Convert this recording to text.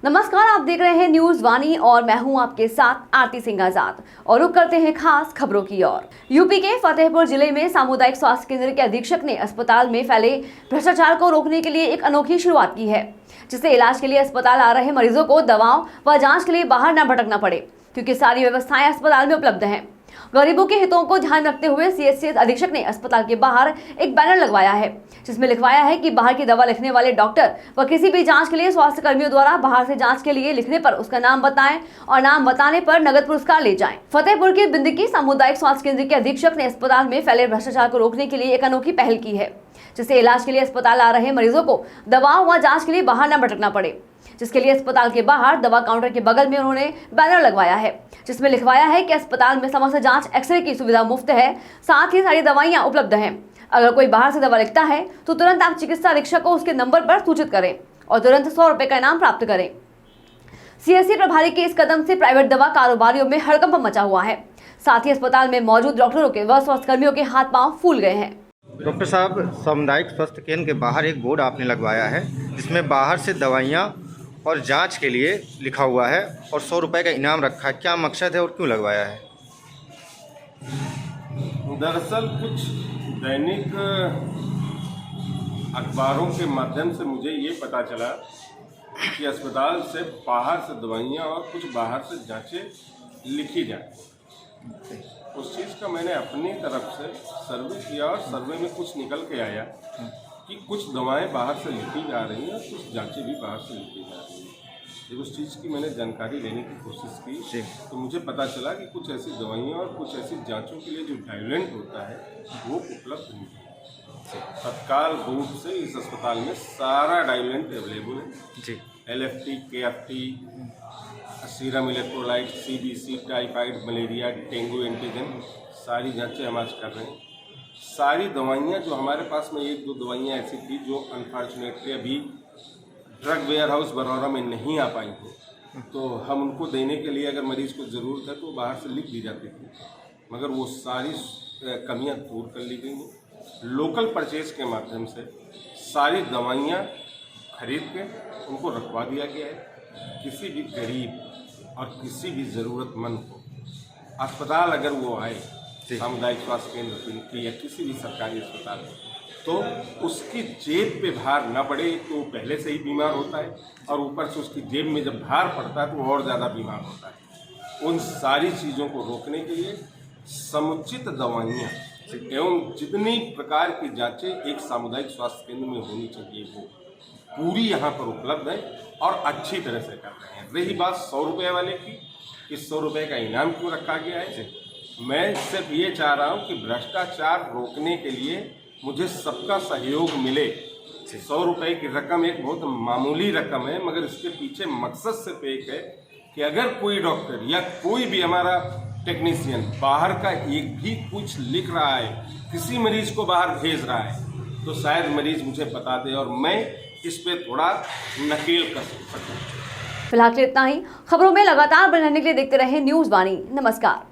नमस्कार, आप देख रहे हैं न्यूज वाणी और मैं हूं आपके साथ आरती सिंह आजाद। और रुक करते हैं खास खबरों की ओर। यूपी के फतेहपुर जिले में सामुदायिक स्वास्थ्य केंद्र के अधीक्षक ने अस्पताल में फैले भ्रष्टाचार को रोकने के लिए एक अनोखी शुरुआत की है, जिससे इलाज के लिए अस्पताल आ रहे मरीजों को दवाओं व जाँच के लिए बाहर न भटकना पड़े, क्योंकि सारी व्यवस्थाएं अस्पताल में उपलब्ध हैं। गरीबों के हितों को ध्यान में रखते हुए सीएचसी अधीक्षक ने अस्पताल के बाहर एक बैनर लगवाया है, जिसमें लिखवाया है कि बाहर की दवा लिखने वाले डॉक्टर व किसी भी जांच के लिए स्वास्थ्य कर्मियों द्वारा बाहर से जांच के लिए लिखने पर उसका नाम बताएं और नाम बताने पर नगद पुरस्कार ले जाएं। फतेहपुर के बिंदकी सामुदायिक स्वास्थ्य केंद्र के अधीक्षक ने अस्पताल में फैले भ्रष्टाचार को रोकने के लिए एक अनोखी पहल की है, जिससे इलाज के लिए अस्पताल आ रहे मरीजों को दवाओं व जाँच के लिए बाहर न भटकना पड़े। जिसके लिए अस्पताल के बाहर दवा काउंटर के बगल में उन्होंने बैनर लगवाया है, जिसमें लिखवाया है कि अस्पताल में समस्त जांच एक्सरे की सुविधा मुफ्त है, साथ ही सारी दवाइयां उपलब्ध हैं। अगर कोई बाहर से दवा लिखता है तो तुरंत आप चिकित्सा अधीक्षक को उसके नंबर पर सूचित करें और तुरंत 100 रुपए का इनाम प्राप्त करें। सीएससी प्रभारी के इस कदम से प्राइवेट दवा कारोबारियों में हड़कंप मचा हुआ है, साथ ही अस्पताल में मौजूद डॉक्टरों के व स्वास्थ्य कर्मियों के हाथ पांव फूल गए हैं। डॉक्टर साहब, सामुदायिक स्वास्थ्य केंद्र के बाहर एक बोर्ड आपने लगवाया है, जिसमें बाहर से दवाइयाँ और जांच के लिए लिखा हुआ है और 100 रुपये का इनाम रखा है। क्या मकसद है और क्यों लगवाया है? दरअसल कुछ दैनिक अखबारों के माध्यम से मुझे ये पता चला कि अस्पताल से बाहर से दवाइयाँ और कुछ बाहर से जांचें लिखी जाए। उस चीज़ का मैंने अपनी तरफ से सर्वे किया और सर्वे में कुछ निकल के आया कि कुछ दवाएं बाहर से लिखी जा रही हैं और कुछ जांचें भी बाहर से लिखी जा रही हैं। जब उस चीज़ की मैंने जानकारी लेने की कोशिश की तो मुझे पता चला कि कुछ ऐसी दवाइयां और कुछ ऐसी जांचों के लिए जो डायलेंट होता है वो उपलब्ध नहीं है। तत्काल रूप से इस अस्पताल में सारा डायलेंट अवेलेबल है जी। LFT, KFT, serum electrolyte, CBC, typhoid, malaria, dengue antigen, सारी जाँचें हम आज कर रहे हैं। सारी दवाइयाँ जो हमारे पास में, एक दो दवाइयाँ ऐसी थी जो अनफॉर्चुनेटली अभी ड्रग वेयर हाउस बरौरा में नहीं आ पाई थी, तो हम उनको देने के लिए अगर मरीज़ को ज़रूरत है तो बाहर से लिख दी जाती थी, मगर वो सारी कमियां दूर कर ली गई हैं। लोकल परचेज के माध्यम से सारी दवाइयाँ खरीद के उनको रखवा दिया गया है। किसी भी गरीब और किसी भी ज़रूरतमंद को अस्पताल अगर वो आए, सामुदायिक स्वास्थ्य केंद्र की या किसी भी सरकारी अस्पताल में, तो उसकी जेब पे भार ना पड़े। तो पहले से ही बीमार होता है और ऊपर से उसकी जेब में जब भार पड़ता है तो और ज़्यादा बीमार होता है। उन सारी चीज़ों को रोकने के लिए समुचित दवाइयाँ एवं जितनी प्रकार की जांचें एक सामुदायिक स्वास्थ्य केंद्र में होनी चाहिए वो पूरी यहाँ पर उपलब्ध है और अच्छी तरह से कर रहे हैं। रही बात 100 रुपये वाले की, इस 100 रुपये का इनाम क्यों रखा गया है? मैं सिर्फ ये चाह रहा हूँ कि भ्रष्टाचार रोकने के लिए मुझे सबका सहयोग मिले। 100 रुपये की रकम एक बहुत मामूली रकम है, मगर इसके पीछे मकसद सिर्फ एक है कि अगर कोई डॉक्टर या कोई भी हमारा टेक्नीशियन बाहर का एक भी कुछ लिख रहा है, किसी मरीज को बाहर भेज रहा है, तो शायद मरीज मुझे बता दे और मैं इस पे थोड़ा नकेल कर सकूं। फिलहाल इतना ही। खबरों में लगातार बने रहने के लिए देखते रहें न्यूज वाणी। नमस्कार।